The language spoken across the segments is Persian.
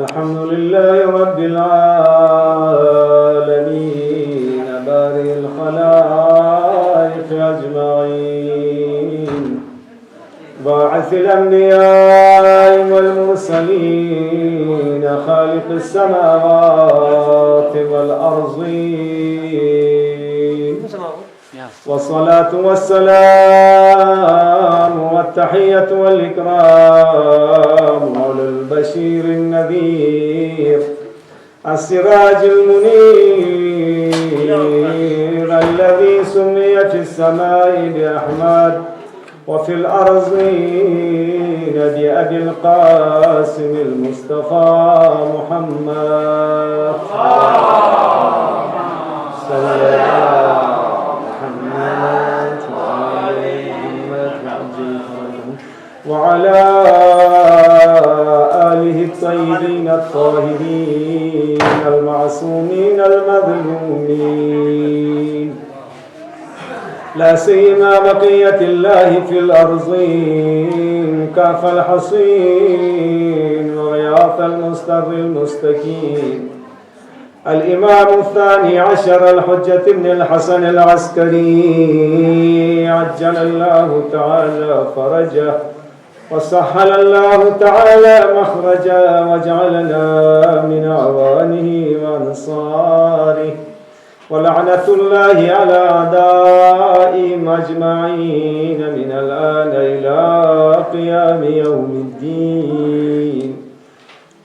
الحمد لله رب العالمين بارئ الخلائق أجمعين باعث الأنبياء والمرسلين خالق السماوات والأرضين والصلاة والسلام والتحية والإكرام على البشير النذير السراج المنير الذي سمي في السماء بأحمد وفي الأرضين بأبي القاسم المصطفى محمد صلى الله وعلى آله الطيبين الطاهرين المعصومين المظلومين لا سيما بقية الله في الأرضين كاف الحصين وغياث المستر المستكين الإمام الثاني عشر الحجة بن الحسن العسكري عجل الله تعالى فرجه وسهل الله تعالى مخرجا وجعلنا من أعوانه وأنصاره ولعنة الله على أعدائهم أجمعين من الآن إلى قيام يوم الدين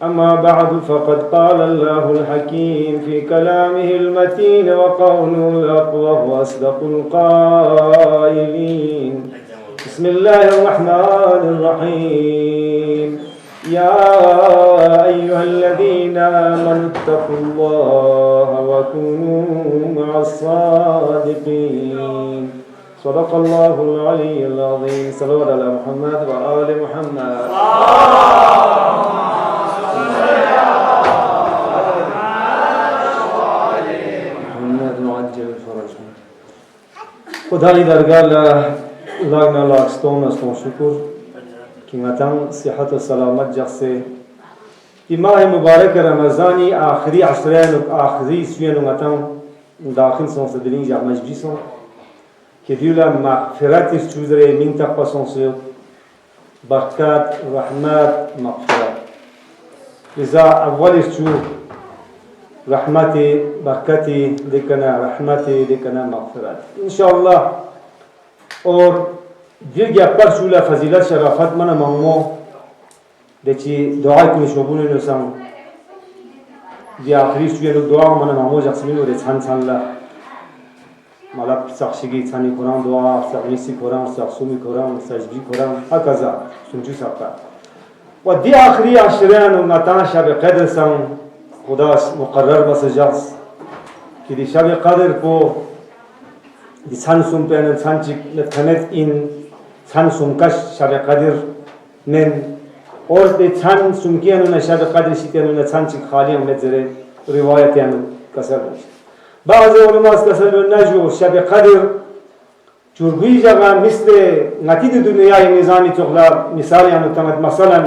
أما بعد فقد قال الله الحكيم في كلامه المتين وقوله الأقوى وأصدق القائلين بسم الله الرحمن الرحيم يا أيها الذين آمنوا اتقوا الله وكونوا مع الصادقين صدق الله العلي العظيم صلوا على محمد وآل محمد خدای درگاه لاغنا لاغستون استون شکر که متن صحت و سلامت جخصه ای ماه مبارک رمضانی آخری عشرین و آخری سوین و متن داخل سون صدرین جا مجبی سون که دیولا مغفرت چوزره من تقوى سون سیو برکات رحمت مغفرت ازا اولش چو رحمتي بركتي دكنا رحمتي دكنا مغفرت انشاءالله اور دیگه پر شولا فضیلت شرافت من مامو دچی دعای کنی شوبونه نسام دی آخری شوی لو دعا من مامو جقسمین ور چند چند لا مالا سخشگی چنی قرآن دعا سخنیسی قرآن سخسومی قرآن سجدی قرآن هكذا سنجو سبتا و دی آخری عشرین و متان شب قدر سام خداش مقرر بس جاس که دی شب قدر کو دی چند سوم پین چند چیک نتخنت این چند سوم کش شب قدر من اور دی چند سوم کی انو شب قدر شیتی انو چند چیک خالی هم نزره روایتی انو کسر باش بعض علماء کسر نجو شب قدر چورگوی جگه مثل نتید دنیای نظامی تغلا مثالی انو تمت مثلا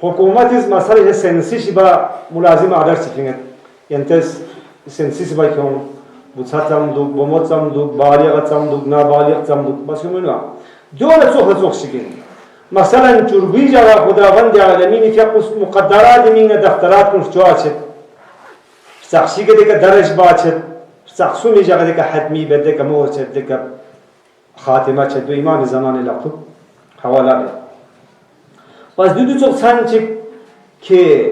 حکومت از مسئله سنسیش با ملازم عادر سفینت ینتس سنسیش با کم بودساتم دوگ بموتسام دوگ بالغتسام دوگ نابالغتسام دوگ بس کمونه دولت سوخ شکن مثلا چربی جرا خداوند عالمین که قص مقدرات مین دفترات کنش جواشت سخشی که دیگه درج باچت سخسومی جگه دیگه حتمی بده که مورچت دیگه خاتمه چت دو ایمان زمان لقب حوالا بید پس دو چوک سانچک که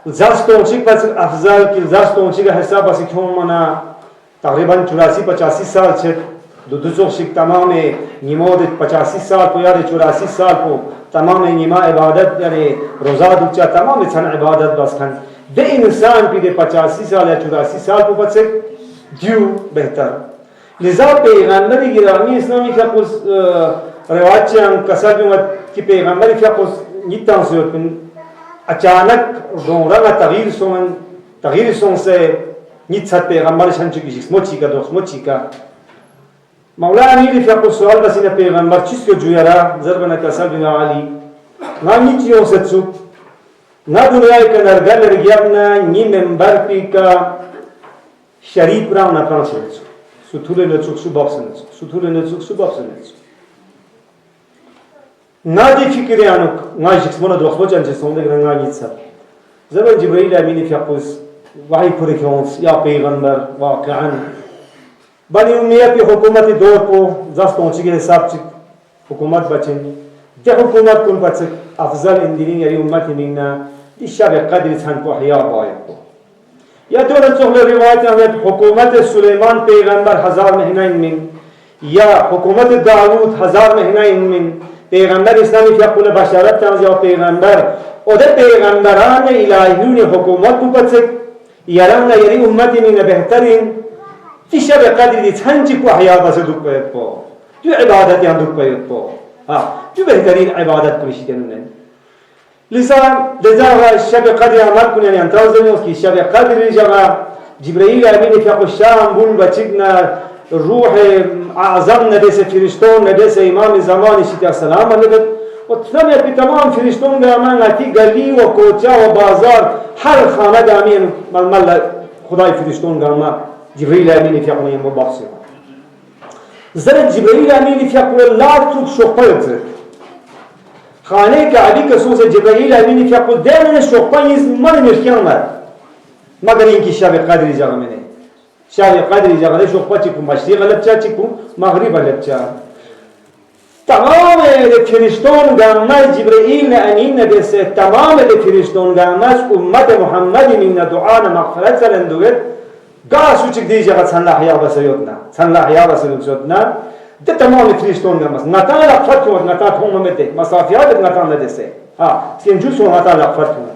زاستونچک پس افضل که زاستونچک حساب پس کیون منا تقریبا 84-85 سال چت دو چوک شک تمام نیمود 85 سال پو یا 84 سال پو تمام نیما عبادت یعنی روزا دوچا تمام چن عبادت بس کن به انسان پیده 85 سال یا 84 سال پو پس دیو بهتر لذا پیغمبر گرامی اسلامی که کس روایت چند کسر بیمد که پیغمبر که کس نیتان سوید کن اچانک دوران تغییر سون سے نیت ست پیغمبر شن چکی جیس موچی کا دوست موچی کا مولانا نیلی فیقو سوال بس این پیغمبر چیز که جویا را ضربنا کسر بنا علی نام نیچیون ست سو ना दुनिया के नरगल रगियाना नी मेंबर पी का शरीफ राव ना प्राण से सुथुले न चुक सुबॉक्स न सुथुले न चुक सुबॉक्स न ना दी फिक्र यानुक ना जिक्समोना द्रोखबो जानसे सोंदे ग्रंगा नीचा زمان جبريل أمين في قوس وحي فريكونس يا پیغمبر واقعا بني أمية في حكومة دور کو زاستون چیگه حساب چیگ حکومت بچن ده حکومت کن بچک افضل اندینین یعنی امت مینا دی شب قدر تن کو حیا باید کو یا دورن چغل روایت همیت حکومت سلیمان پیغمبر 1000 مهنه من یا حکومت داوود 1000 مهنه من پیغمبر اسلامی فی قول بشارت تنز یا پیغمبر و ده پیغمبران الهیون حکومت کو بچک یاران یعنی امتی مینا بهترین في شب قدر دي تنجك وحياة بسدوك بيتبو جو عبادت يندوك بيتبو جو بهترين عبادت كل شيء تنونن لذا الشب قدر عمل كن يعني انتظروا كي الشب قدر جمع جبريل امين في الشام بول بچنا روح اعظم ندس فرشتون ندس امام زمان شتى السلام عليكم وتنميت بتمام فرشتون غمان اتي گلی و کوچا و بازار هر خانه امين مل خدای فرشتون غمان جبريل امين في قوم مباصر زرد جبريل امين في قوم لا توك شوقه يزرد خانه كعبي كسوس جبريل امين في قوم دائما شوقه يز من مركان مر مگر انكي شب قدر جاء منه شب قدر جاء غير شوقه تكون مشرق غلط جاء تكون مغرب غلط جاء تمام الفرشتون قامت جبريل امين بس تمام الفرشتون قامت امه محمد من دعاء مغفرة لندوت قاسو چک دیجا قد سن لحيا بسيوتنا سن لحيا بسيوتنا ده تمام فريستون غمس نتا لقفت كون نتا تهم مده مسافيات نتا ندسه سين جوسو نتا لقفت كون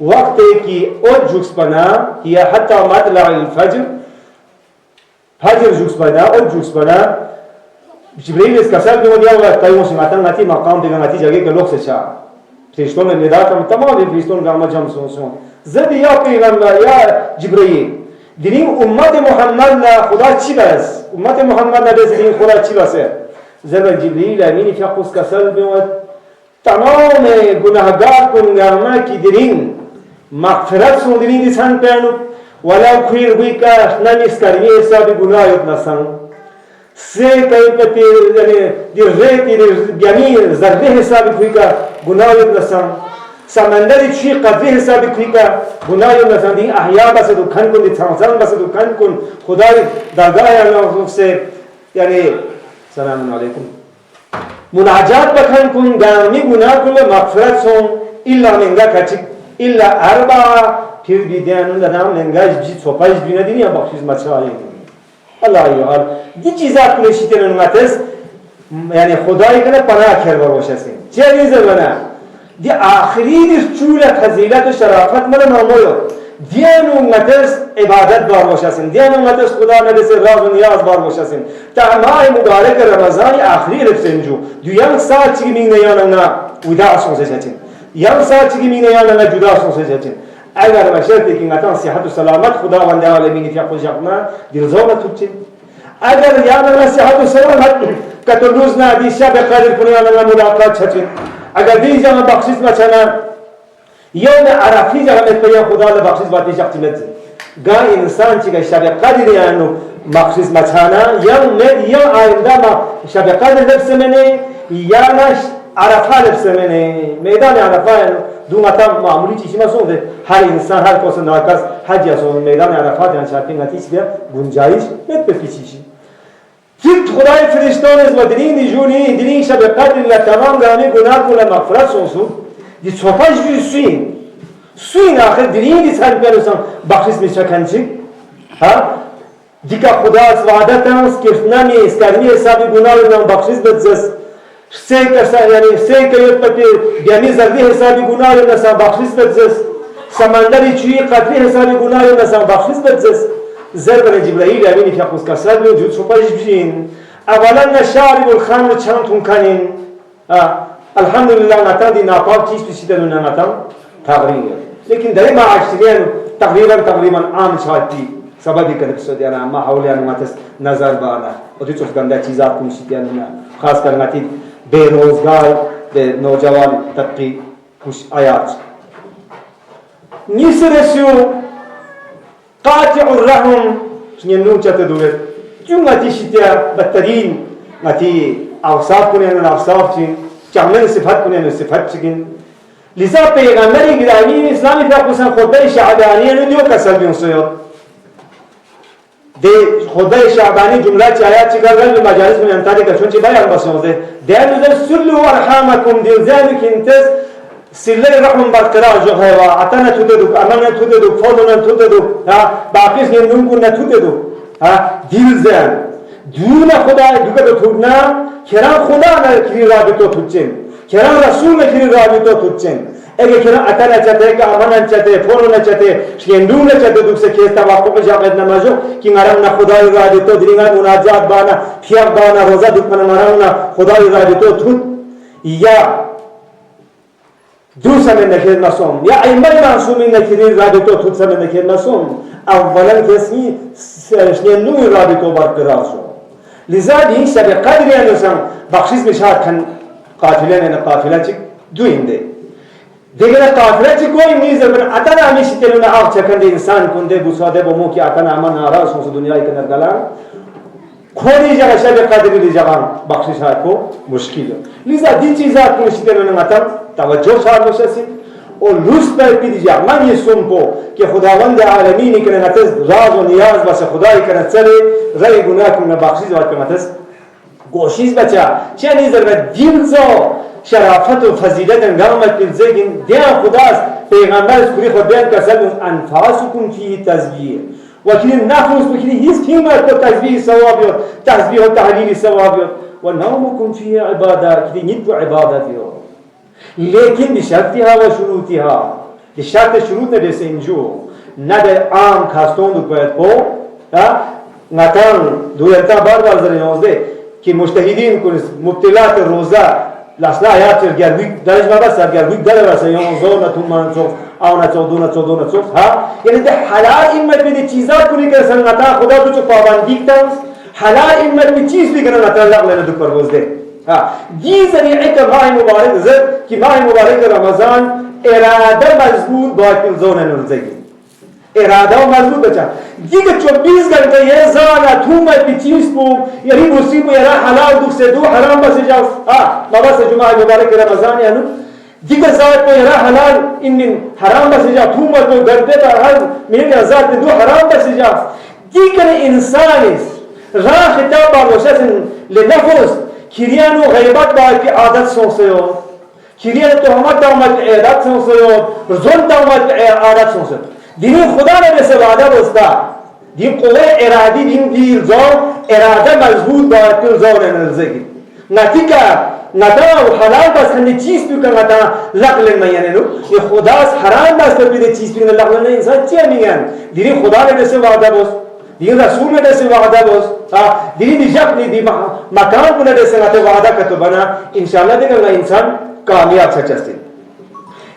وقت کی او جوکس بنا هي حتى مطلع الفجر فجر جوکس بنا او جوکس بنا جبريل اس کسل بيو ديا تايمو سماتا نتي مقام دیگه نتي جگه که لوک سے چا فريستون ندا تمام فريستون غمس جام سون زد یا پیغمبر یا جبريل دین امت محمد لا خدا چی بس امت محمد لا بس دین خدا چی بسه زبر جبريل امين في قوس كسل بيوت تمام گناهگار کنگارما کی دین مغفرت سون دین دیسان پانو ولا خیر بی کا نمیس کرمی حساب گناه یت نسان سه کای پتی یعنی دیر ریتی دیر گمی ذره حساب کوی کا گناه یت نسان سمندری چی قدری حساب کوی کا گناه یت نسان دین احیا بس دو کن کن تانسان بس دو کن کن خدای درگاه الله سے یعنی سلام علیکم مناجات بکن کن گامی گناه کن مغفرت سون الا منگا کچک الا اربع پیر بیدیانون دادم لنگاش بجید صحبایش بینه دینی یا بخشیز مچهایی الله ایوال دی چیزات کنشیتن انمتز یعنی خدایی کنه پناه کرده باشسین چه ریزه بنا دی آخری دی چول فضیلت و شرافت من نامویو دیان انمتز عبادت بار باشسین دیان انمتز خدا ندس راز و نیاز بار باشسین تا ماه مبارک رمضان آخری رفسنجو دیان ساعت چی مین نیاننا وداع سونسه چین یام ساعت چی مین نیاننا جدا سونسه چین اگر بشرطی که نتان صحت و سلامت خداوند عالمین فی خود جاکنا دلزوم توچین اگر یام صحت و سلامت کتو روز نه دی شب قدر کنیا نه ملاقات چین اگر دی جام بخشش مچنا یوم عرفی جام پیام خدا ل بخشش باتی شخصی مت گا انسان چی شب قدر یانو بخشش مچنا یا آینده ما شب قدر نفس منه یا نش عرفه نفس منه میدان عرفه دو مطلب معمولی چیزی مسئول هر انسان هر کس ناکس حج اسون میدان عرفات یان شاپینگ نتیش بیا گنجایش نت بفیچیشی فکر خدای فرشتان از مدنی دیجونی دینی شب قدر ل تمام گامی گناه کل مغفرت سونسو دی صفاش بی سوین آخر دینی دی سال پیروسان بخشش میشکنچی ها دیکا خدا از وعدت است که نمی اسکرمی حسابی گناه نام بخشش بدزس سه کسا یعنی سه کیوت پتی بیامی زردی حسابی گناه نسان بخشش بدزس سمندری چوی قدری حسابی گناه نسان بخشش بدزس زربن جبرائیل امینی که خود کساد وجود سپاش بشین اولا نشارب الخمر چندتون کنین الحمدلله نتان دی ناپاک چیز بشیدن و نتان تقریبا لیکن در ما عشتگین تقریبا عام شادی سببی که بسود یعنی ما حولی انواتس نظر بانا و دی چوف گنده چیزات کنشید یعنی خاص کرناتی बेरोजगार नौजवान तबकी कुछ आयात نسرسو قاطع الرحم شنو تدوت جمعة تشتيا بدترين نتي أوصاف كنين أوصاف شين كامل صفات كنين صفات شين لذا پیغمبر گرامی اسلامی تاکوسن خدای شعبانی ندیو کسل بیونسیو ده خدای شعبانی جمله چایا چیکار به مجالس من انتاری کشون چی بیان بسیازه ده نزل سلو ارحامکم دلزامی کنتس سله رحم برقرار جو ہے و عطانا تو دو امانا تو دو فولونا تو دو ها باقیش نمون تو دو ها دلزام دون خدا دوگه تو تودنا کران خدا نه کری رابطه توچن کران رسول نه کری رابطه توچن اگه کران عطانا چته که امانا چته فولونا چته شندون چته دوسه که توقف جاگد نمازو که مرام نه خدای رابطه درینگا مناجات بانا پیام بانا روزا دکمن مرام نه خدای رابطه تود یا دوسه من نکرد نسوم یا ایمان معصومی نکرد رابطه تود سه من نکرد نسوم اولا کسی شندون رابطه برقرار شو لذا این شب قدری انسان بخشیش میشد کن قافله نه قافله چی دوینده دیگر قافله چی کوئی نیست بر اتنا همیشه تلون آب چکند انسان کنده بوساده با مو کی اتنا امان ناراض شون دنیای کنار گلان کوئی جگه شب قدری لی جگان بخشیش ها کو مشکل لذا دی چیزات کنش تلون اتم توجه شار بشسی و لوس پر پیدیجا من یہ سن کو کہ خداوند عالمین کنه نتز راز و نیاز بس خدای کنه چله رای گناه کنه بخشیش وقت نتز گوشیز بچه چه نیزر و دیلزا شرافت و فضیلت انگامت دیلزگین دیان خداست پیغمبر اسکوری خود بیان کسل انفاسکم فی تزبیه وکیل نفس بکیلی هیچ قیمت کو تزبیه ثوابیت تزبیه و تحلیل ثوابیت و نومکم فی عبادت کلی نیت و عبادتیت لیکن بشرطها و شروطها بشرط شروط ندیسه اینجو نده عام کاستون دو باید کو نتان دویتا بار زرین آزده که مجتهدین کنید مبتلات روزه لسنا آیات چرگیر ویک درش بابا سرگیر ویک دل رسه یون زور نتون من چوف آو نچو دو نچو دو نچوف ها یعنی ده حلال ایمت بیده چیزات کنی که رسن نتا خدا تو چو پابندی کتنس حلال ایمت بی چیز بی کنن نتا لغ لینا دو پرگوز ده دی ذریعه که ماه مبارک زد که ماه مبارک رمضان اراده مضبوط باید کن زونه نرزگی اراده و مضبوط بچه دیگه 24 घंटे ये जाना तू मैं पिचीस को यही मुसीब यरा हलाल दुख से दो हराम बस जाओ बाबा से जुमा मुबारक रमजान यानु دیگه ذات को यरा हलाल इन हराम बस जाओ तू मैं तो घर पे हर मेरे ذات दो हराम बस जाओ دیگه इंसान राह खिताब बावशस لنفس كريانو غيبات باید که عادت سوسیو كريانو تهمت دامت عادت سوسیو زن دامت عادت سوسیو دینی خدا نے سے وعدہ بستا دین قوه ارادی دین دیر زو اراده مضبوط باید که زور نرزگی نتیکا نتا حلال بس خندی چیز بیکن نتا لقل میانه نو یہ خداست حرام بس بیده چیز بیکن لقل نه انسان چیه میگن دینی خدا نے سے وعدہ بست دین رسول نے سے وعدہ بست دین نجات نی دی مکان کو نے سے نتا وعدہ کتو بنا انشاءاللہ دیگه انسان کامیاب سچستی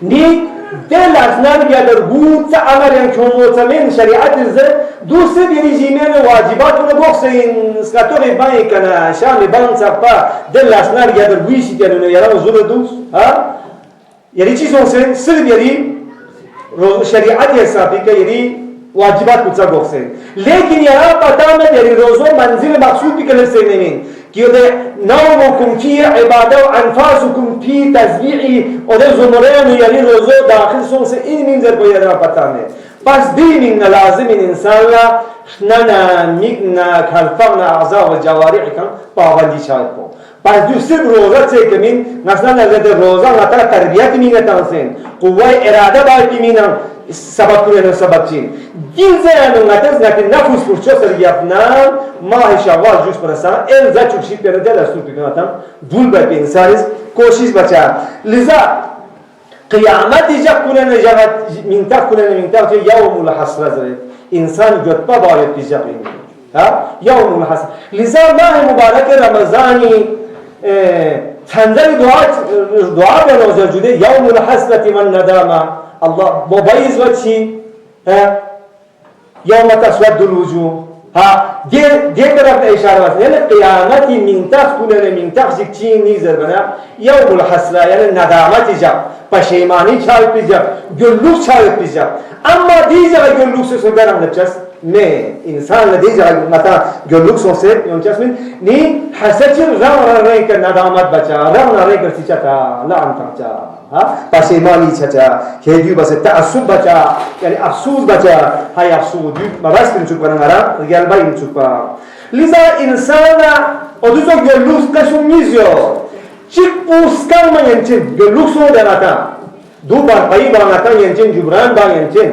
نی دل اسنان یا در بود تا امر یان چون تمام شریعت ز دوست یعنی جیمه واجبات رو بخشین اسکاتوری بای کنه شام بان صفا دل اسنان یا در ویش یعنی یارا زور دوست ها یعنی چیزون سر یعنی شریعت حسابی که یعنی واجبات کو بخشین لیکن یارا پتا میں یعنی روزو منزل مقصود بھی کرنے سے نہیں کہ ده نومكم في عباده وانفاسكم في تسبيحي وده زمرين يعني روزو داخل سون سے این منظر کو یاد پتا ہے پس دین لازم انسان لا ننا میگنا کلفنا اعضاء و جوارح کن پابندی شاید کو پس دوسری روزه چه کمین مثلا نزد روزه نتا تربیت میگتن سن قوه اراده باید میگن سبب کنه سبب چین دین زنانو نتز نکن نفوس پرچو سر یابنام ماه شوال جوش پرسان ال زچوشی پیرده دستور پیکناتم دول باید انسانیز کوشش بچه لذا قیامت جب کنه نجات منتق کنه منتق یوم الحسرت انسان جدپا بارد پیش جقیم یوم الحسرت لذا ماه مبارک رمضانی تنزل دعا بنوزه جده یوم الحسرت من ندامه الله مبايز وجهي يوم تسود الوجوه ها دي طرف اشاره بس يعني قيامتي من تخلنا من تخزك چین نیزر بنا يوم الحسره يعني ندامت جا پشیمانی چای پیجا گلوس چای پیجا اما دیجا گلوس سودارم نچس نه انسان دیجا متا گلوس سوسه یونچس من نی حسچ رام رای که ندامت بچا رام رای که سچتا لعن تچا ها پشیمانی چچا هدیو بس تعصب بچا يعني افسوس بچا هاي افسوس ما بس بنشوف بنا رجال باي نشوفا لذا انسان ادوزو گلوس کشون میزیو چیک پوسکان ما ینچین گلوس رو دراتا دو بار پایی باناتا ینچین جبران با ینچین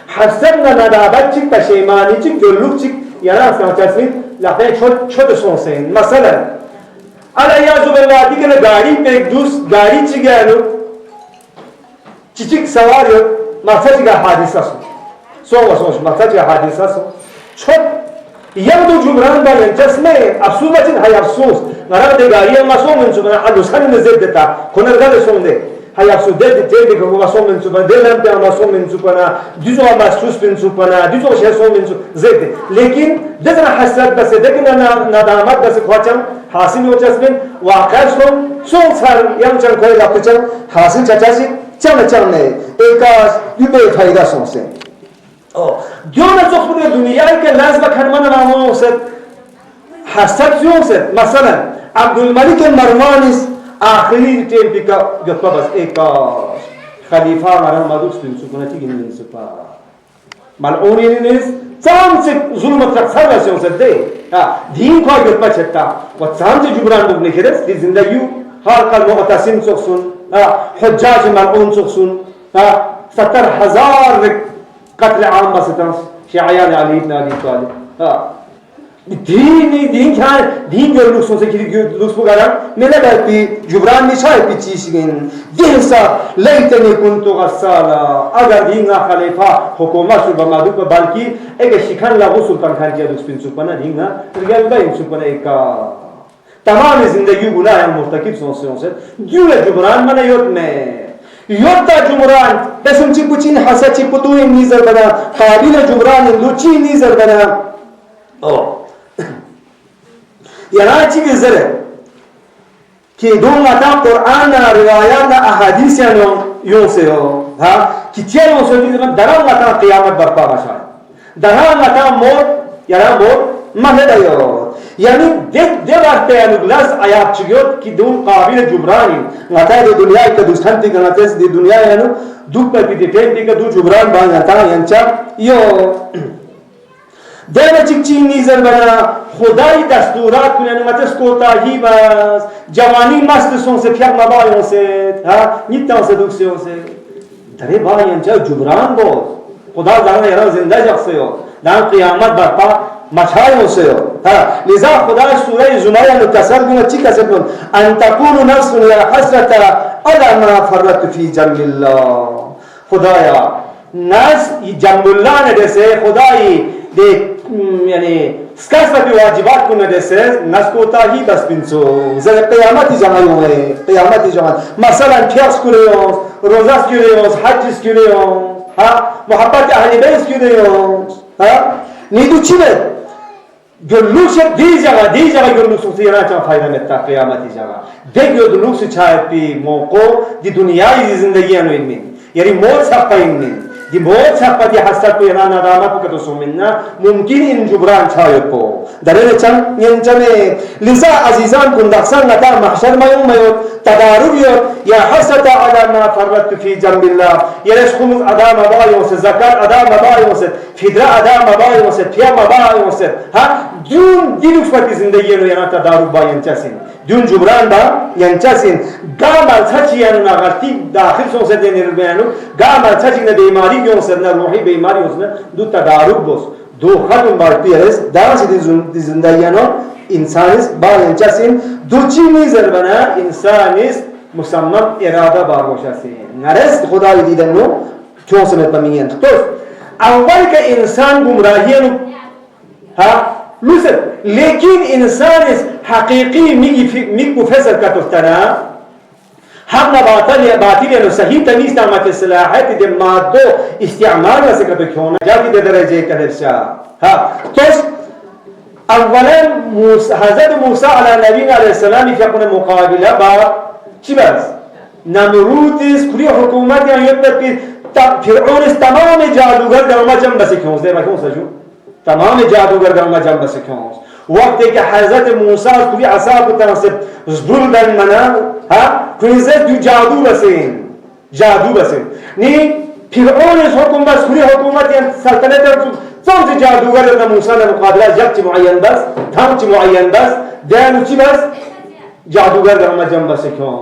حسن ندابت چیک پشیمانی چیک گلوس چیک یعنی اصلا چسمید لحظه چود سونسین مثلا علیازو بالله دیگه گاڑی پہ ایک دوست گاڑی چی گیا نو چیک سوار یو مقصد چیکا حادثه سو سوش مقصد چیکا حادثه سو چود يبدو جبران بالن جسمه افسوس بچن هاي افسوس نرى دغاري ما سو من سبنا حلو سن نزدتا كنا قال سونده هاي افسوس ده تيجي كو ما سو من سبنا دلم ته ما سو من سبنا ديزو ما سوس من سبنا ديزو شي سو من زد لكن دزنا حسرت بس دكنا ندامت بس خوچم حاصل हो जसमें वाकई सो सार यम चल कोई लापचल हासिल चचासी चल ने एकास युबे फायदा सोसे جون تخبر الدنيا كالناس بكرمان معوسد حسب يوسد مثلا عبد الملك المرواني آخری تیم پیکا گفت بس ایکاش خلیفه مرا مدوس بین سکونه تیگی نین سپا ملعونی نیست تام سے ظلم تکسر واسه اوسد ده دین کو گفت بچتا و تام سے جبران بگنی کرس دی زندگیو هر کل معتصم سخسون حجاج ملعون سخسون 70,000 قتل عام بستانس شیعیان علی ابن ابی طالب دین كان دين görülük sonsa ki görülük bu kadar ne kadar bir cubran nişay bir çişgin dinsa leyteni kuntu gassala agar din na khalifa hukumat su bamaduk balki ege şikan la sultan khan ki dus bin supana din na rgal bayim supana eka tamam zindagi günah murtakip sonsa güle cubran mana yok me yok da cumran besim çipuçin hasa çiputu nizar bana qabila cumran luçi nizar bana o yana ci bizere ki don ata Qur'an na riwayat na ahadis ya no yoseo ha ki tiya yoseo ki daran ata kıyamet barpa başa daran ata mor yana mor maheda yo yani de vakte yani las ayat çıkıyor ki don kabil cubrani ngata de dünya ke dustan ti ganates de dünya yani duk pe ti te ke du cubran ba ngata yancha yo देने चिक्ची नीज़र बना खुदाई दस्तूरात कुने नमतेस कोताही बस जवानी मस्त सों से फिर मबायों से हाँ नित्यों से दुखसियों से दरे बायन जा जुबरान बोल खुदा जाने यार जिंदा जगसे हो दान क़ियामत बर्पा मचायों से हो हाँ लिज़ा खुदा सूरह ज़ुमर में तसर गुना चिका से बोल अंतकुनु नफ्सुन या हसरता अला मा फरत फी जम्बिल्लाह खुदाया नस जम्बिल्लाह ने जैसे खुदाई de yani skasla bir vacibat kunu dese naskota bas binso zara kıyameti zamanı var kıyameti zaman mesela kıyas kuruyoruz rozas kuruyoruz hac kuruyoruz ha muhabbet ahli beyt kuruyoruz ha ne duçine gönlükse diyeceğe gönlükse yana fayda metta kıyameti zaman de gönlükse çaypi moko di dünyayı zindagi anuymin yani mor sapaymin di बहुत छापा दी हस्ता को yana nadama को तो सोमिना मुमकिन इन जुबरान छायो को दरे चंग यंचने लिसा अजीजान कुंदक्सन नता महशर मायूं मायो तदारुयो या हसता ala ma farrat fi jambillah yeres khumuz ada mabayo se zakat ada mabayo se fidra ada mabayo se fiya mabayo se ha dün diluk fati zindagi no yana tadarub bayan chasin dün cubran da yanchasin gamal sachi yana nagarti dakhil son se denir beyanu gamal sachi ne beimari yonsa na ruhi beimari yonsa du tadarub bos du khatun bartiyeres dans di zindagi no insanis ba yanchasin du chini zerbana insanis musammam irada barboshasi nares khudai didanu chosmet pamiyen to awwal ka insan gumrahiyan ha مثل लेकिन इंसान इस हकीकी मिक मुफसर का तुफ्तना हम ना बातिल या सही तमीज नामत सलाहत दे मादो इस्तेमाल से कब क्यों ना जाती दे दरजे का नक्शा हां तो اولا حضرت موسی علی نبی علیه السلام يكون مقابله با چی بس نمرود است کلی حکومت یا یوت فرعون است تمام جادوگر در ما جمع بس کیون ده مکون سجو تمام جادوگر در ما جمع بس کیون وقتی که حضرت موسی کلی عصا کو تناسب زبر دن منا ها کلی زد جادو بسین نی فرعون است حکومت بس کلی حکومت یا سلطنت صوت جادوگر در موسی مقابله جبت معین بس تام معین بس دانو چی بس جادوگر در ما جمع بس کیون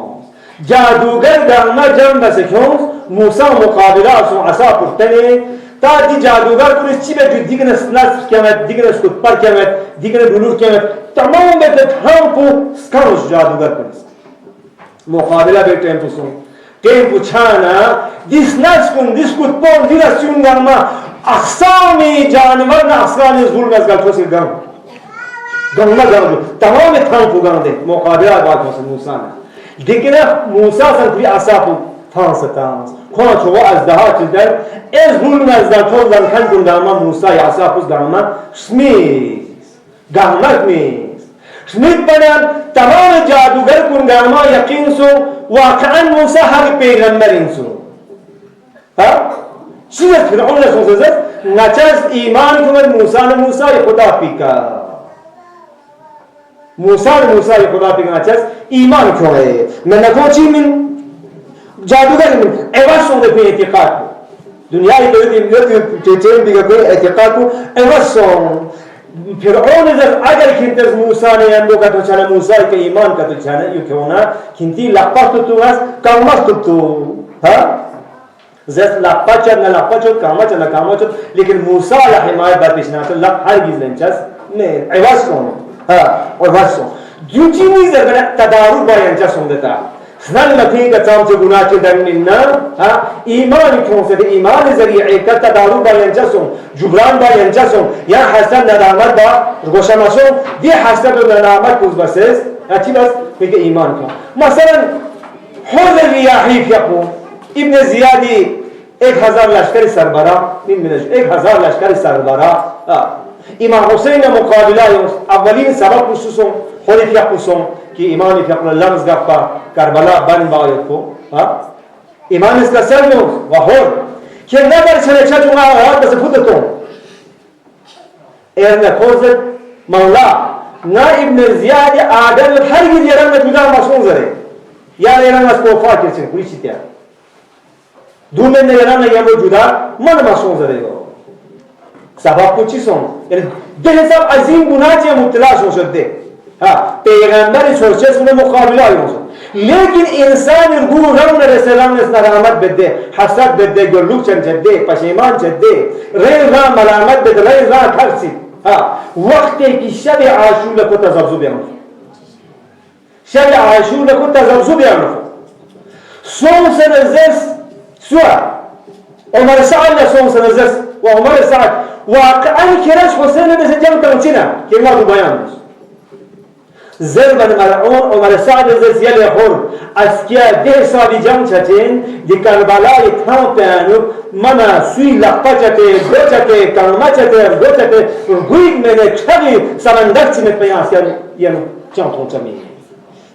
جادوگر در ما جمع بس کیون موسی مقابله از عصا پرتنه تا دی جادوگر کنه چی به دیگه نسل کمت دیگه نسل پر کمت دیگه دلور کمت تمام به تمام سکانش جادوگر کنه مقابله به تمپو چانا دیس نس کن دیس کت پون دیس چونگان ما اقسامی جانور نه اقسامی ظلم از گلفوس گم گم تمام تمپو گنده مقابله با موسی دیگه موسی سنتری عصا تانس کن چوا از دهات در از ظلم از دلفوس زن کن گنداما موسی عصا پوز گاما شمیز گامت میز شمید بنام تمام جادوگر کن گاما یقین سو واقعا موسی هر پیغمبر سو ها چیز فرعون لسوزه نچاز ایمان کنه موسی خدا پیکا موسی خدا پیکا نچاز ایمان کنه من نکو چی من جادوگر من ایواسون ده کوئی اعتقاد کو دنیای چیزیں دیگه کوئی اعتقاد کو ایواسون فرعون اگر کنتز موسی نے اندو کا تو چانا موسی کے ایمان کا تو چانا یو کیونا کنتی لپاستو تو اس کاماستو تو ها زس لپاچت نہ لپاچت کاماچت لیکن موسی علیہ حمایت بات پیش نہ تو لپ ہرگز لنچس میں ایواسون ها ایواسون جو چیز اگر تدارک بیان چسون دیتا سنن لکھیں کہ چاہم سے گناہ چل در مننا ایمان کیوں سے ایمان ذریعے کا تدارو با ینجسوں جبران با ینجسوں یا حسن ندامت با گوشمسوں دی حسن ندامت کز بسیز اچھی بس کہ ایمان کیوں مثلا حوض ریاحی فیقون ابن زیادی 1000 لشکر سربراہ 1000 لشکر سربراہ امام حسین مقابلہ اولین سبب خصوصوں خودی فیقوسوں کہ ایمان فیقل لمز گفتا کربلا بن باید کو ایمان اس کا سرموز و حور کہ نظر چلے چلے آهات بس خودتون ایرنا خوزت مولا نا ابن زیاد آدم هرگز یرم جدا مسئول زره یا یرم از کوفا کرسن کوئی چیتیا دو من یرم یرم جدا من مسئول زره سبب کو چی سون یعنی به حساب عظیم گناه چیه مبتلا شده پیغمبر سوچه سونه مقابله آیوز لیکن انسان گو رم رسلام نسنا رحمت بده حسد بده گلوک چند جده پشیمان جده ری را ملامت بده ری را کرسی وقتی که شب عاشور کو تزبزو بیانو شب عاشور کو تزبزو بیانو سون سنزس سوا عمر سعد سون سنزس و عمر سعد واقعا کرش حسین بسه جمع تنچینا که ما دو بیان زربن ملعون عمر سعد زیل خور اسکیا ده سالی جمع چچین دی کربلای تھاں پیانو منا سوی لقپا چکے دو چکے کلمہ چکے دو چکے گویگ میں نے چھگی سمندر چمت پیان سیا ینو چانتون چمی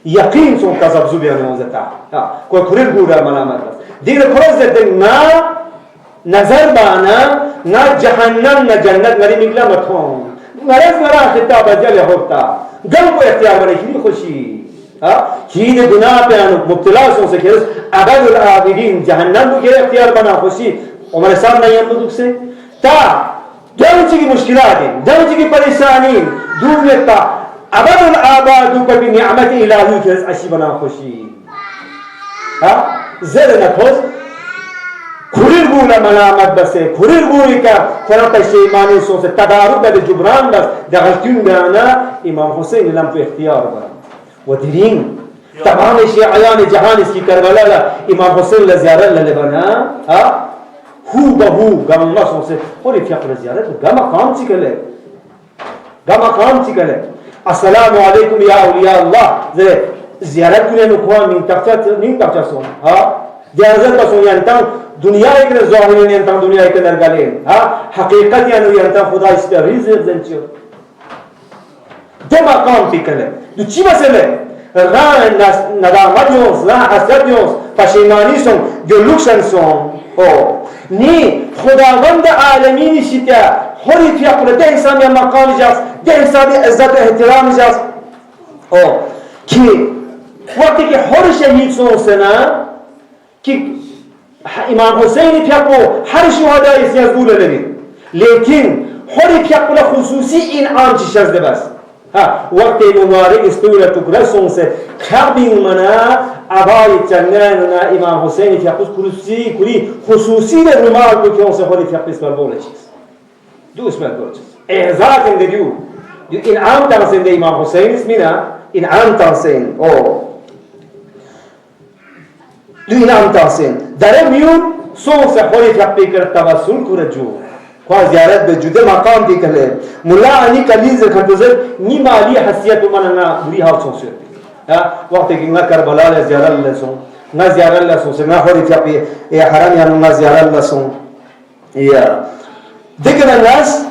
یقین سون کذب زوبی آنوزتا کوئی کرل گورا ملامت بس دیگر خروز دیتے نا نظر بانا نا جہنم نا جنت نری مگلا متھون مرز مرا خطاب جل ہوتا گم کو اختیار بنے کی خوشی چیز گناہ پہ مبتلا سو سے کہ ابد العابدین جہنم کو اختیار بنا خوشی عمر صاحب نہیں ہم سے تا جنچ کی مشکلات ہیں جنچ کی پریشانی دور تا ابد العباد کو بھی نعمت الہی کے اسی بنا خوشی زر نہ کھوس کھریر گولا ملامت بسے کھریر گولی کا خراب شیمانی سو سے تدارک بده جبران بس دغلتون بیانا امام حسین لم تو اختیار برا و دیرین تمام شیعیان جہان اس کی کربلا امام حسین لزیارت لبنا ہو بہو گم اللہ سو سے خوری فیقر زیارت گم قام چکلے السلام علیکم یا اولیاء اللہ زیارت کنه نکوان من تفتا سون دیازت بسون یعنی دنیا ایک ظاهری یعنی دنیا ایک نرگاله حقیقت یعنی خدا اس پر رزق زنچو دو مقام پیکنه دو چی مسئله راه ندامت یونس راه حسد یونس پشیمانی سون گلوکشن سون نی خداوند عالمین شیطه هری پیاپره ده انسان یا مقام جاست ده انسان عزت و احترام جاست که وقتی که هر شهید سون سنا که امام حسین پیاپو هر شهدای سیازگوله لبید لیکن هری پیاپره خصوصی انعام چی شزده بس وقتی مبارک استوره تکره سون سه کبین منا عبای چنگن امام حسین پیاپوس خصوصی در رومال کو که اون سه هری پیاپو اسمال بوله چیز دو اسمال بوله چیز اعزاز انده دیو انعام تنسین ده امام حسین اسمینا انعام تنسین دو انعام تنسین در میون سون سه هری پیاپو کرد توسل کرد جو خواه زیارت به جده مقام دی کله ملا انی کلیز خطوزر نی مالی حسیت من نا بری حال سون سر وقتی که نا کربلا زیارت لسون نا زیارت لسون سر نا هری پیاپی حرام یا نا زیارت لسون یا دیگر الناس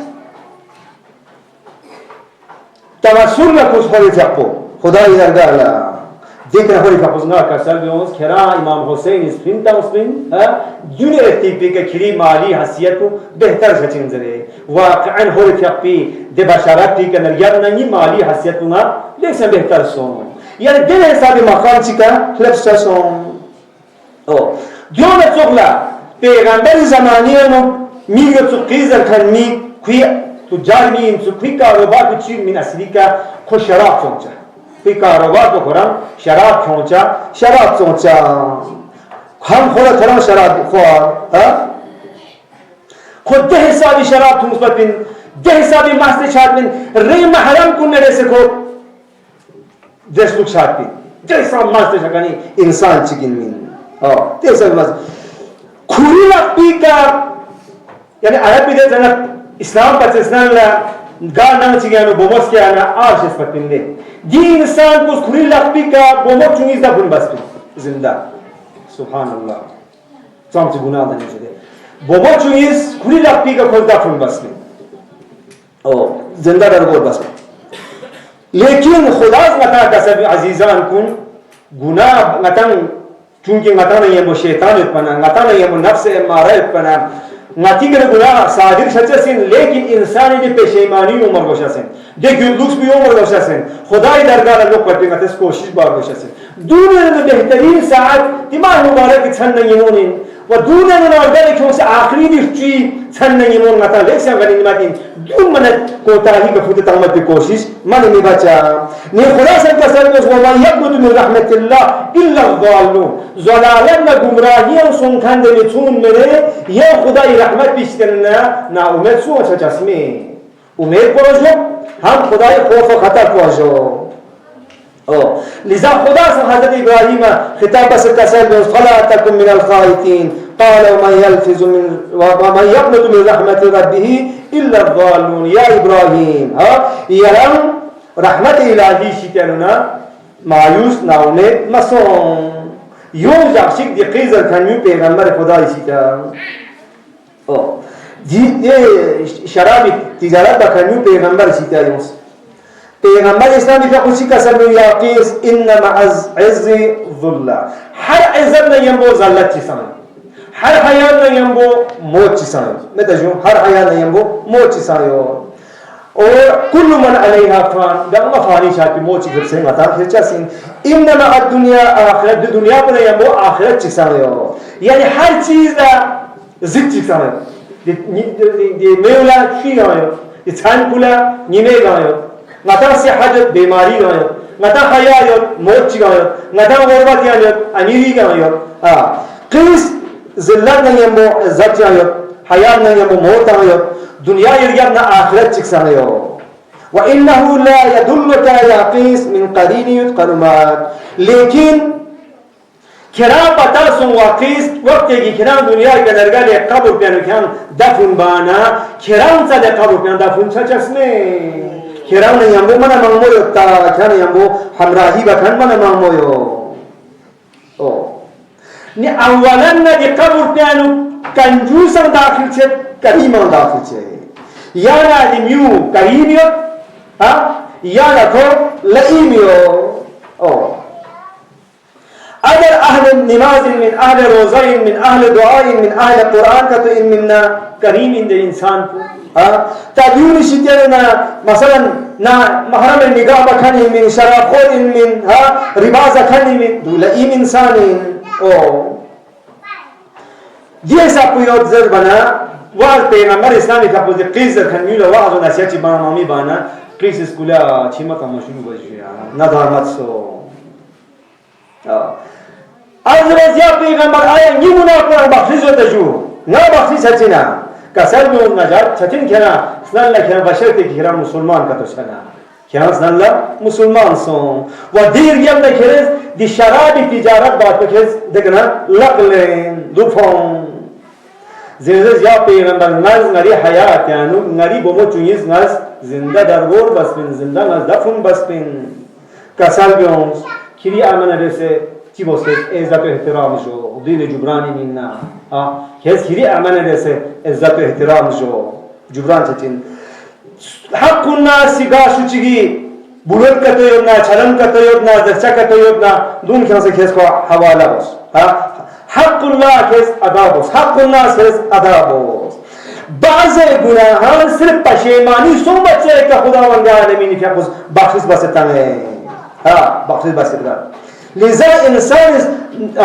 توسل لکوس هری پیاپو خدای درگاه لا دیگر هری پیاپوس نا کسل بیونس کرا امام حسین اسپین تا اسپین جونه ارتیپی که کلی مالی حسیتو بهتر سچین زره واقعا هری پیاپی ده بشارتی که نریاد نی مالی حسیتو نا لیکن بهتر سون یعنی دل حساب مقام چی که لفظ سون دیون چغلا پیغمبر زمانی نو میگه تو قیزر کنی کوی تو جارمین تو کوی کاروبار تو چی من اصلی که خو شراب سونچه کوی کاروبار تو خورم شراب سونچه شراب سونچه هم خورا خورم شراب خوار خود ده حسابی شراب تو مثبت بین ده حسابی مست شاد بین ری محرم کن نرسه کو دستوک شاد بین ده حساب مست شکنی انسان چکین مین ده حسابی مست کوری لقبی که یعنی عربی ده زنه اسلام پس اسلام لا گار نام چیگانو بوموس که انا آرش اسمت بین ده دی انسان کس کوری لقبی که بوموس چونیز ده بون بس بین زنده سبحان الله تام تی گناه دانی شده بابا چونیز کوری لقبی که خود دفن بس بین زنده در گور بس بین لیکن خداز متا کسب عزیزان کن گناه متن چونکه متن یه شیطان اتپنا متن یه نفس اماره اتپنا نتی که گناه صادق شدسین لیکن انسانی دی پشیمانی عمر گوشاسین دی گلوکس بی عمر گوشاسین خدای درگاه لوگ پرتی متس کوشش بار گوشاسین دونه بهترین ساعت دیمان مبارک چند نمیمونین و دونه نوردن که اونس آخری دیشی چند نمیمون متا لیکن غنی نماتین دون من کوتاهی که خود تامت به کوشش من میبچه نی خدا سن کسر بس و من یقبض من رحمت الله الا الضالون ضلالت و گمراهی و سونکند میتون مره یا خدای رحمت بیشتر نه امید سو اچھا چشمی امید پروژو هم خدای خوف و خطر پروژو لذا خدا سے حضرت ابراہیم خطاب بس کسر بس فلا تکن من الخائفین قال ومن يقنط من رحمة ربه إلا الضالون يا إبراهيم يرم رحمة إلهي شكرنا مایوس ناومید مسون یون جاکشک دی قیزر کنیو پیغمبر خدای شکر دی شراب تجارت بکنیو پیغمبر شکر یونس پیغمبر اسلامی که خوشی کسر یا قیس انما عز ظلة هر عزت نیم بو ظلت چی سمن هر حیات نیم بو موت چی سمن متجون هر حیات نیم بو موت چی سمن और कुल मन अलैहा फान गंगा फानी शादी मोची घर से मता फिर चसिन इन्नमा दुनिया आखिरत दुनिया पर या वो आखिरत चिसायो यानी हर चीज जित चिसायो ये मेवला की गायो ये छान पुला निमे गायो मता से हजत बीमारी गायो मता हयायो मोच गायो मता गुरबत यायो अमीरी गायो किस जिल्लत नहीं है वो इज्जत गायो हयात नहीं है वो मौत गायो दुनिया यरियाना आखिरत चिक्सायो وإنه لا يدلك يا قيس من قرين يذكر معك लेकिन किराम पता सुन वाकिस वक्त की किराम दुनिया के नरगा ले कब्र पे नखान दफन बाना किराम सा ले कब्र पे दफन छचसने किराम ने यमो मना मंगमो योता खान यमो हमराही बखन मना मंगमो यो ओ ने अवलन ने कब्र पे कंजूस दाखिल छे करीम दाखिल छे यार आदमियों करीमियत یا نکو لئیمیو اگر اهل نماز من اهل روزه من اهل دعاء من اهل قرآن کا تو ان منا کریم ان انسان تابعون شتینا مثلا نا محرم نگاه بکنی من شراب خور ان من ربا زکنی من لئیم انسان یہ سب یاد زر بنا واز پیغمبر اسلامی کا پوز قیز کنیل واز و نصیحت بنا مامی بنا قیز اسکولا چیما کا مشروع بجیا ندارمت سو از رضیا پیغمبر آیا نیمونا کنن بخشیز و تجو نا بخشیز هچینا کسر بیون نجات چتین کنا سنن لکنن بشرتی که کرا مسلمان کتو شنا کنا سنن مسلمان سون و دیر گیم نکرز دی شرابی تجارت بات بکرز دکنا لقلین دوفون زیرز یا پیغمبر نز نری حیات یعنی نری بومو چونیز نز زنده درگور بسپین زنده نز دفن بسپین کسر بیون کلی آمن رسه چی بسته عزت و احترام شو دین جبرانی مینا کس کلی آمن رسه عزت و احترام شو جبران چتین حق الناس سیگاشو چگی بلند کتو یدنا چلم کتو یدنا درچه کتو یدنا دون کسی کس کو حواله بس حق الله کس ادا بس حق الناس کس ادا بس بعض گناهان صرف پشیمانی سو بچه که خداوند عالمین که بخشش بستانه بخشش بستانه لذا انسان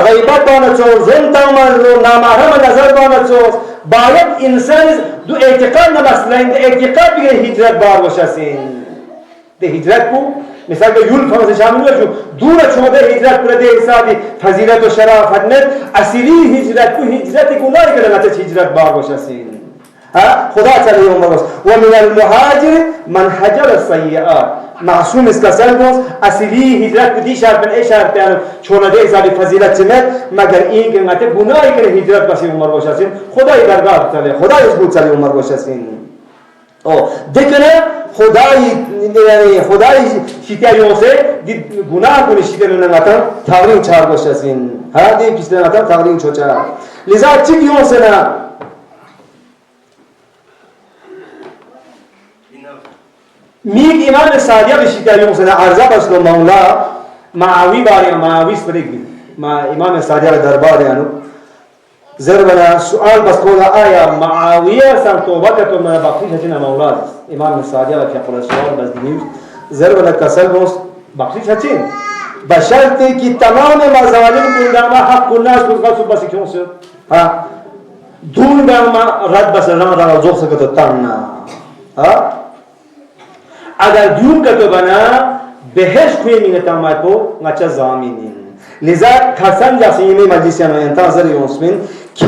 غیبت داند چوز ظلم تامد نامحرم نظر داند چوز باید انسان دو اعتقاد نمسلین ده اعتقاد بگه هجرت بار باشسین ده هجرت کو مثال که یول فرانس شامل جو دور چوده هجرت پر ده حسابی فضیلت و شرافت مد اصلی هجرت کو هجرت گناه که نتیجه هجرت بار باشسین خدا تعالی عمر باش و من المهاجر من حجر السیئات معصوم است کسان باز اصلی هجرت بدی شهر بن ای شهر پیانو چونه ده حسابی فضیلت چمد مگر این که نتیجه گناهی که هجرت باشه عمر باشسین خدای درگاه تعالی خدای از بود تعالی عمر باشسین دکنه خدای شیطیایوسه دی گناه کنه شیطیایوناتان تغییر چهار باشسین دی پیشتناتان تغییر چوچا لذا چی بیوسه نه میگ امام صادق شیطیایون سنا عرضه بسلو مولا معاوی باری معاوی سپریک بید ما امام صادق دربار یانو زربنا سؤال بس قولا آیا معاویه سن توبه کتو من بخشیش هچینا مولا امام صادق که قول سؤال بس دینیوش زربنا کسل بوست بخشیش هچین بشرطی که تمام مظالم کنداما حق الناس کزگاه صبح بسی کیون سید دون داما رد بس رنگ رنگ زوخ سکتو تانا اگر دیون کتو بنا بهش کوی مینتا ماتو نچه زامینین لذا کسان جاسی ایمی مجلسیانو انتظر یونسمین که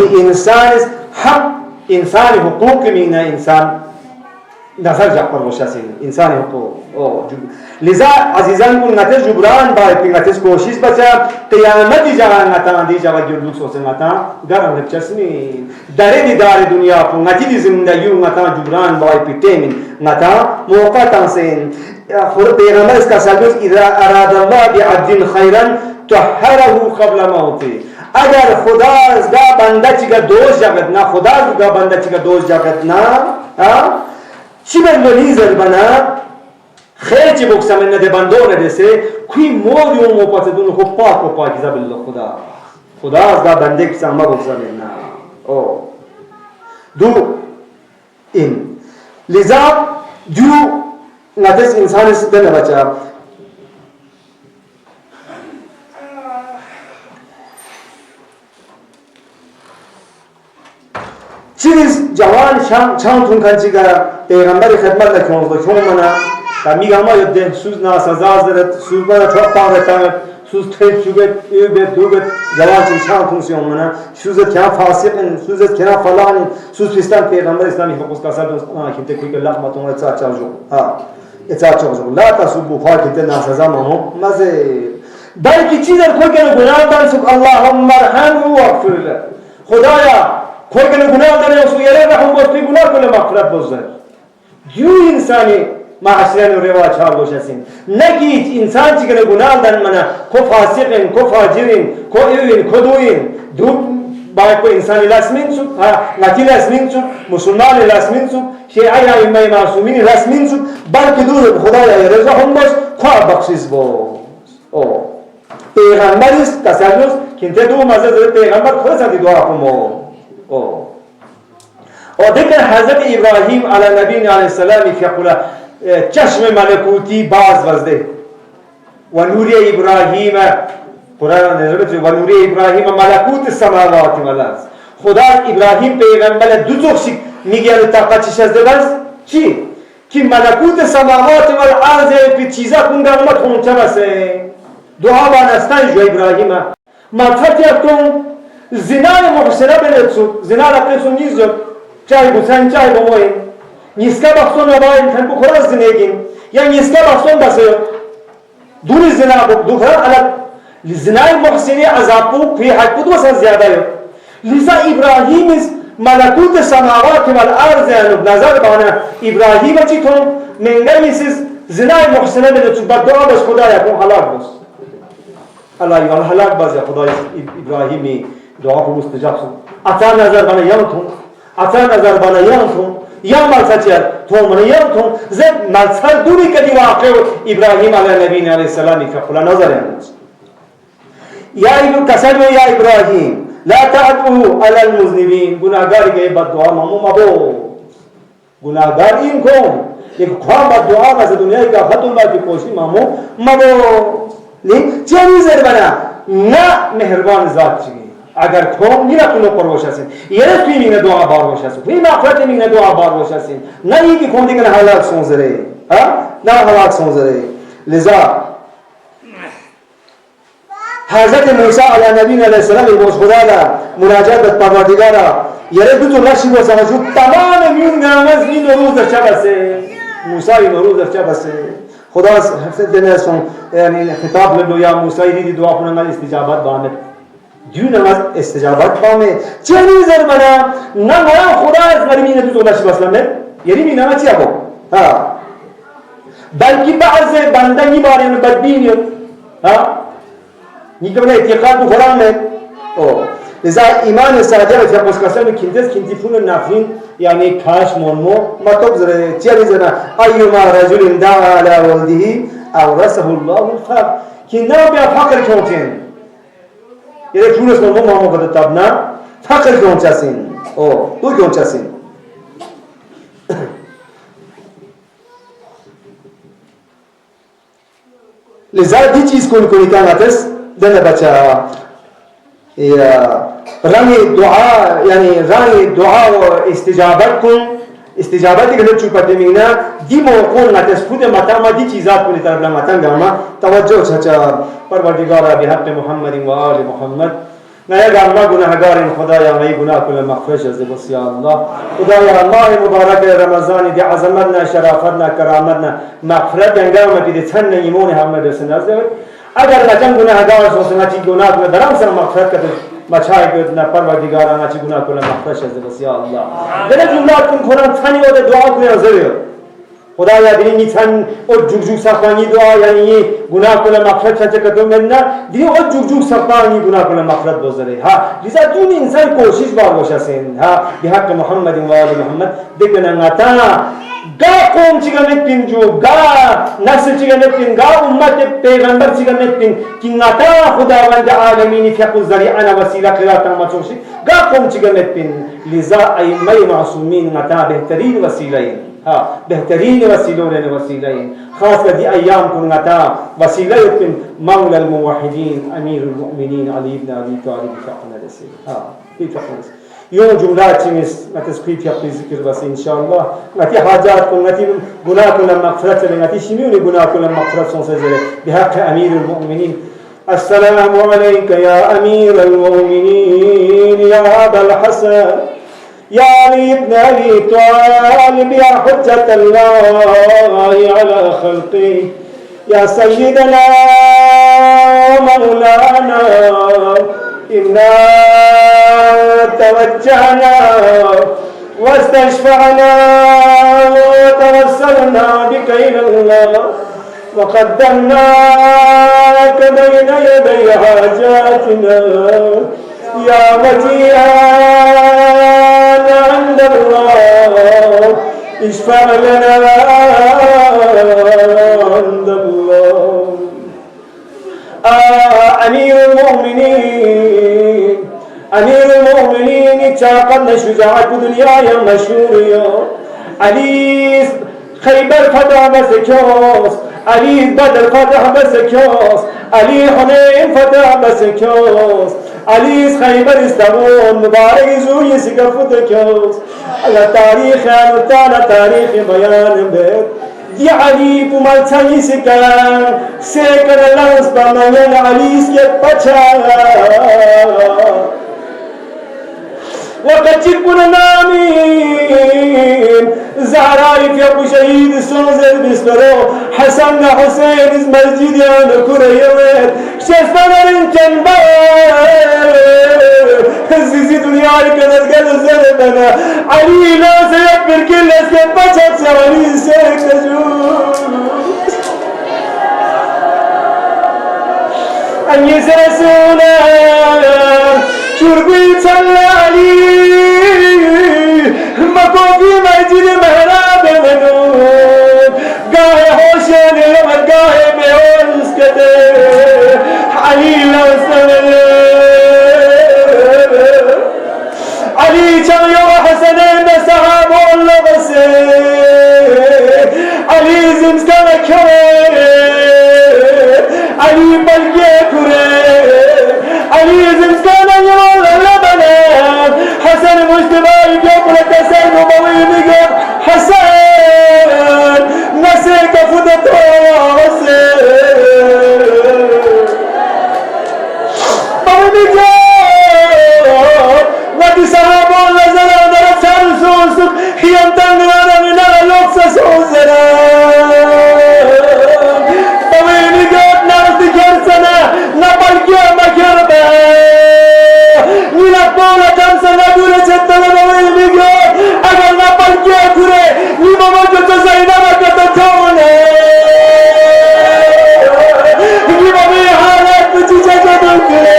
انسان حقوق مینا انسان نظر جاپر باشسین انسان حقوق لذا عزیزان کن نتیج جبران باید پی نتیج کوشش بچه قیامتی جوان نتان دی جوان گردوک سوسه نتان گرم نبچسنین داره دار دنیا پو نتیج زندگیو نتان جبران باید پی تیمین نتان موقع تنسین خود پیغمبر اس کا سالوز اذا اراد الله بعبد خیرا طهره قبل موته اگر خدا از دا بنده چیگه دوش جاگت نا خدا از دا بنده چیگه دوش جاگت نا چی بندونی زر بنا خیر چی بکسم نده بندو ندسه کوی موری و موپات دونو خب پاک و پاکیزه بالله خدا از دا بنده کسم ما بکسم نا دو این لذا دو ندس انسان سدن بچه چیز جوان چند تون کنچی که پیغمبر خدمت نکنه و چون منه که میگه ما یده سوز ناسزاز دارد سوز منه چوب پاورتانه سوز تیپ چوبت ایوبت دوبت جوان چند تون سیون منه سوزت کنا فاسقن سوزت کنا فلانن سوز پستان پیغمبر اسلامی حقوق کاسد کنته کوی که لقمتون اتساع چارجو اتساع چارجو لا تصبو فاکت ناسزا مهم مزه بلکه چیز کوی که گناه دان سک اللهم ارحمه و اغفر له خدایا کوئی کہ گناہ کرے اس کو یہ رحم بوستی گناہ کو مغفرت بوزر جو انسانی معاشرین و رواج ها بوشسین نگیت انسان چی کہ گناہ دن منا کو فاسقین کو فاجرین کو ایوین کو دوین دو باید کو انسانی رسمین شد نتی رسمین شد مسلمان رسمین شد شیعه ائمه معصومین رسمین شد بلکه دور خدای رضا هم باش خواه بخشیز باز پیغمبر است تسلس که انت دو مزد پیغمبر خود سندی دعا کنم و دیگر حضرت ابراهیم علی نبی علیه السلامی که قولا چشم ملکوتی باز وزده و نور ابراهیم قرآن نزدیک و نور ابراهیم ملکوت السماوات والارض خدا ابراهیم پیغمبر دو توخی میگه طاقت چیز دست چی که ملکوت السماوات والارض پی چیزا کنگا مت هونچه بسه دعا بانستان جو ابراهیم مطفت یکتون زنای محسنه بلدسو زنا رقیسو نیز جد چای بسن چای بموین نیسکا بخصون نباین تن بخوراز زنگین یا نیسکا بخصون بسه دوری زنا بخورا علت زنای محسنه عذابو فی حق بود وسن زیاده ہے لذا ابراهیم ملکوت سماوات والارض نظر بانا ابراهیم چی تون منگل میسیز زنای محسنه بلدسو بدعا بس خدا یکون حلاک بس الله يقول هلاك باز يا خدای ابراهیمی دعا کو مستجاب شد اتا نظر بنا یمتون اتا نظر بنا یمتون یا مالسچر تو من یمتون ز مالسر دوری کدی واقع ابراهیم علیه نبی علیه السلام که خلا نظر یمت یا ابن کسر یا ابراهیم لا تعدو علی المذنبین گناهگار کے بد دعا مامو مبو گناهگار این کون یک خواب بد دعا از دنیا کا ختم با کی کوشش مامو مبو نہیں چیزی زربنا نا مہربان ذات چیزی اگر کھوم نینا کنو پروش ہسن یہ توی مینا دعا بار وش ہسن توی مغفرت مینا دعا بار وش ہسن نا یہ کہ کھوم دیکھنا حلاک سونز رہے نا حلاک سونز رہے لذا حضرت موسیٰ علیہ نبی علیہ السلام الموز خدا لا مناجات بد پروردگارا یرد تو رشی و سمجھو تمام میون نامز می نروز در چه بسه موسیٰ نروز در چه بسه خدا حفظت دینے سن یعنی خطاب لدو یا موسیٰ دی دعا کنن نماز استجابت بامد دیو نماز استجابت بامد چنی زر بنا نمایا خدا از مرمین دو تولش بسلمه یعنی می نماز چی اکو بلکه بعض بنده نی باری بدبینی نی که بنا اعتقاد بو خدا میں لذا ایمان صادق یا پسکاسل میں کنتی فون نافرین یعنی کاش مونمو مطلب زره چیزی زنا ایوما رجل دعا على ولده اورثه الله الفقر که نه بیا فقر کنتین یه چونس مونمو مامو کده تبنا فقر کنچاسین تو کنچاسین لذا دی چیز کنی کاناتس دنه بچه رنگ دعا یعنی رنگ دعا و استجابت کن استجابتی که نچو پته مینا دی موقعون نتسفود مطامه دی چیزات کنی طرف لمتن گاما توجه چچا پروردگارا بحق محمد و آل محمد نیا گاما گناهگار خدایا نی گناه کل مغفرش از بس یا الله خدایا الله مبارک رمضان دی عظمتنا شرافتنا کرامتنا مغفرت گنگاما پی دی تن ایمون همه برسن از اگر لچن گناهگار سوسنا چی گناه کنه درام سر مغفرت کده مچای گد نه پروردگارا چی گناه کنه مغفرت از بس یا الله دل جملات کن قرآن ثانی و دعا کنه زریو خدایا دینی تن او جوجو سخانی دعا یعنی گناه کنه مغفرت چه کدوم نه دی او جوجو سخانی گناه کنه مغفرت بزره ها لذا دون انسان کوشش بار باشه سین ها بحق محمد و آل محمد بکنه نتا گا قوم چیگا نتین جو گا نسل چیگا نتین گا امت پیغمبر چیگا نتین کی نتا خداوند عالمین فیق الزریعنا وسیله قراتا مچوشی گا قوم چیگا نتین لذا ائمه معصومین نتا بهترین وسیله ها بهترین وسیلون وسیله خاص کدی ایام کن نتا وسیله مولا الموحدین امیر المؤمنین علی ابن ابی طالب فقنا رسول ها کی فقنا يوم جملات تيمس نتسكيت يقضي ذكر بس إن شاء الله نتي حاجات كل نتي جناه كل مغفرة نتي شميوني جناه كل مغفرة سنسجل بحق أمير المؤمنين السلام عليك يا أمير المؤمنين يا أبا الحسن يا علي بن أبي طالب يا حجة الله على خلقه يا سيدنا مولانا إنا توجهنا واستشفعنا وتوسلنا بك إلى الله وقدمناك بين يدي حاجاتنا يا مجيئان عند الله اشفع لنا عند الله. أمير المؤمنين تاقدنا شجاعة دنيا يا مشهور يا علي خيبر فتح بسكوس، علي بدر فتح بسكوس، علي حنين فتح بسكوس، علي خيبر استمون مبارك زوي سقفتكوس. على تاريخ أنا تاريخ بيان بيت دي علي بمالتاني سكان سكر لانس بمين علي سكت بچا وقد جبنا نامين زهراء في أبو شهيد سوزر بسبرو حسن حسين مسجد يا كريوت شسنا رنكن زيزي دنيا كنت قد زربنا علي لا سيكبر كل اسكت بچت سوالي سيك تجوز أن يسرسونا شربي تلالي مكو في مسجد محراب منوب قاهي حوشين يوم قاهي بيونس كده علي لو سنة علي كم يوم حسنين بسحابه الله بسي علي زمزكنا كوي علي بلقي كوري علي زمزكنا يوم لبنان حسن مجتمع يقبل كسر نبوي نقب حسن نسيك فدته وسير بوي نقب ودي صحابه لزنا درت سرسوسك خيام تنغرانا من الوقت سوزنا بوي نقب نرد كرسنا نبال كيام كربا نلقونا كم سنة دولة جتنا بوي نقب اگر نبال كيام كره نيما موجود زينا مكتتونا نيما بيحالات بجيجة جدن كره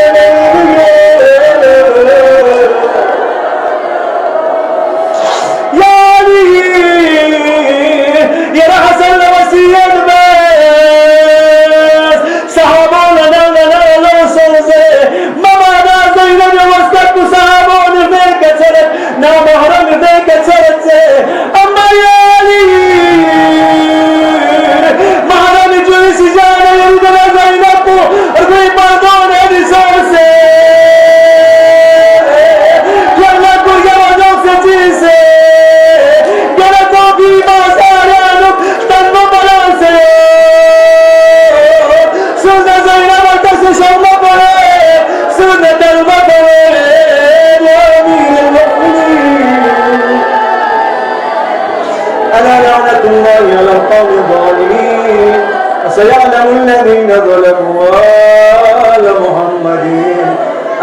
سيعلم الذين ظلموا آل محمد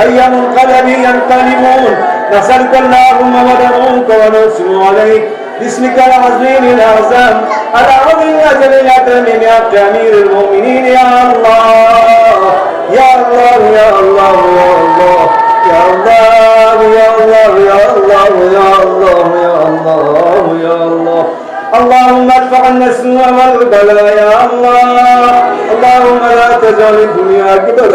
أي منقلب ينقلبون. نسألك اللهم ودعوك ونسلم عليك باسمك العظيم الأعظم العظيم أجل الأكرم يا أمير المؤمنين يا الله يا الله يا الله يا الله يا الله يا الله يا الله يا الله يا الله. اللهم ادفع عنا السوء والبلاء يا الله. اللهم لا تجعل الدنيا أكبر